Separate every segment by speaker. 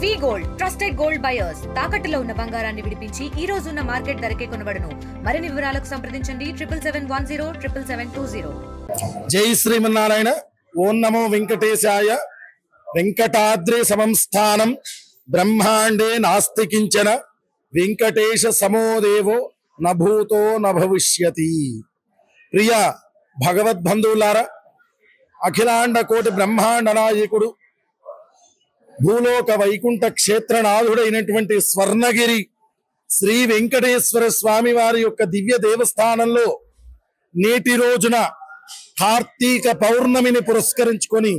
Speaker 1: వి gold trusted gold buyers తాకట్టులో ఉన్న బంగారాన్ని విడిపించి ఈ రోజు ఉన్న మార్కెట్ ధరకే కొనబడును. మరిన్ని వివరాలకు సంప్రదించండి 77107720.
Speaker 2: జై శ్రీమన్నారాయణ. ఓం నమో వెంకటేశాయ. వెంకటాద్రి సమం స్థానం బ్రహ్మాండే నాస్తి కించన వెంకటేశ సమోదేవో నభూతో నభవిష్యతి. ప్రియ భగవద్బంధువులారా, అఖిలాండ కోటి బ్రహ్మాండ నాయకుడు భూలోక వైకుంఠ క్షేత్రనాథుడైనటువంటి స్వర్ణగిరి శ్రీ వెంకటేశ్వర స్వామి వారి యొక్క దివ్య దేవస్థానంలో నేటి రోజున కార్తీక పౌర్ణమిని పురస్కరించుకొని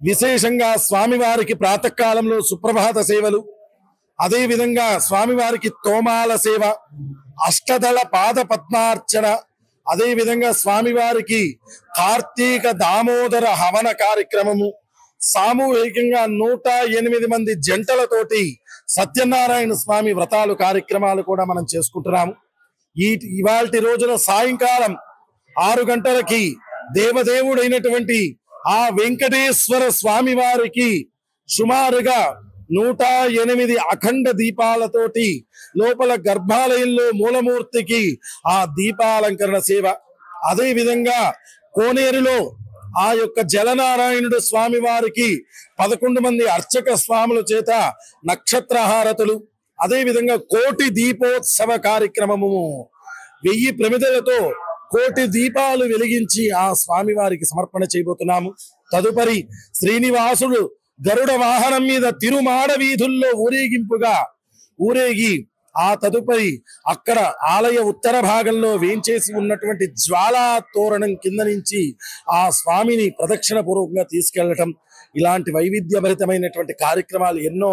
Speaker 2: విశేషంగా స్వామివారికి ప్రాతకాలంలో సుప్రభాత సేవలు, అదేవిధంగా స్వామివారికి తోమాల సేవ, అష్టదళ పాద పద్మార్చన, అదేవిధంగా స్వామివారికి కార్తీక దామోదర హవన కార్యక్రమము, సామూహికంగా 108 మంది జంటలతోటి సత్యనారాయణ స్వామి వ్రతాలు కార్యక్రమాలు కూడా మనం చేసుకుంటున్నాము. ఇవాల్టి రోజున సాయంకాలం 6 గంటలకి దేవదేవుడైనటువంటి ఆ వెంకటేశ్వర స్వామి వారికి సుమారుగా 108 అఖండ దీపాలతోటి లోపల గర్భాలయంలో మూలమూర్తికి ఆ దీపాలంకరణ సేవ, అదే విధంగా కోనేరులో ఆ యొక్క జలనారాయణుడు స్వామి వారికి 11 మంది అర్చక స్వాముల చేత నక్షత్రహారతులు, అదే విధంగా కోటి దీపోత్సవ కార్యక్రమము 1000 ప్రమిదలతో కోటి దీపాలు వెలిగించి ఆ స్వామి వారికి సమర్పణ చేయబోతున్నాము. తదుపరి శ్రీనివాసుడు గరుడ వాహనం మీద తిరుమాడ వీధుల్లో ఊరేగింపుగా ఊరేగి ఆ తదుపరి అక్కడ ఆలయ ఉత్తర భాగంలో వేంచేసి ఉన్నటువంటి జ్వాలా తోరణం కింద నుంచి ఆ స్వామిని ప్రదక్షిణ పూర్వకంగా తీసుకెళ్లటం, ఇలాంటి వైవిధ్యభరితమైనటువంటి కార్యక్రమాలు ఎన్నో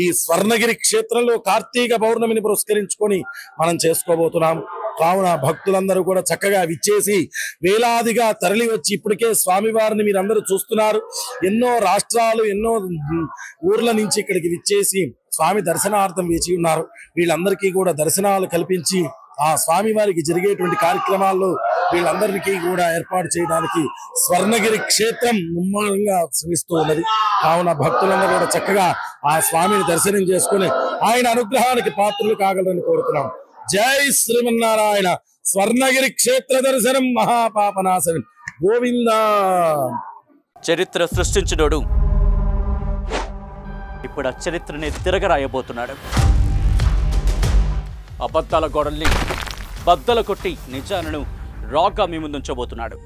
Speaker 2: ఈ స్వర్ణగిరి క్షేత్రంలో కార్తీక పౌర్ణమిని పురస్కరించుకొని మనం చేసుకోబోతున్నాం. కావున భక్తులందరూ కూడా చక్కగా విచ్చేసి వేలాదిగా తరలి వచ్చి ఇప్పటికే స్వామివారిని మీరందరూ చూస్తున్నారు. ఎన్నో రాష్ట్రాలు, ఎన్నో ఊర్ల నుంచి ఇక్కడికి విచ్చేసి స్వామి దర్శనార్థం వేచి ఉన్నారు. వీళ్ళందరికీ కూడా దర్శనాలు కల్పించి ఆ స్వామి వారికి జరిగేటువంటి కార్యక్రమాల్లో వీళ్ళందరికీ కూడా ఏర్పాటు చేయడానికి స్వర్ణగిరి క్షేత్రం ముమ్మరంగా శ్రమిస్తూ ఉన్నది. కావున భక్తులందరూ కూడా చక్కగా ఆ స్వామిని దర్శనం చేసుకుని ఆయన అనుగ్రహానికి పాత్రలు కాగలరని కోరుతున్నాం. జై శ్రీమన్నారాయణ. స్వర్ణగిరి క్షేత్ర దర్శనం మహాపాపనాశనం. గోవింద.
Speaker 3: చరిత్ర సృష్టించినోడు ఇప్పుడు ఆ చరిత్రని తిరగరాయబోతున్నాడు. అబద్ధాల గోడల్ని బద్దలు కొట్టి నిజాలను రాగా మీ ముందుంచబోతున్నాడు.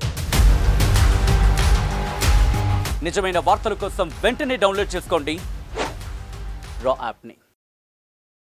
Speaker 3: నిజమైన వార్తల కోసం వెంటనే డౌన్లోడ్ చేసుకోండి రా యాప్ని.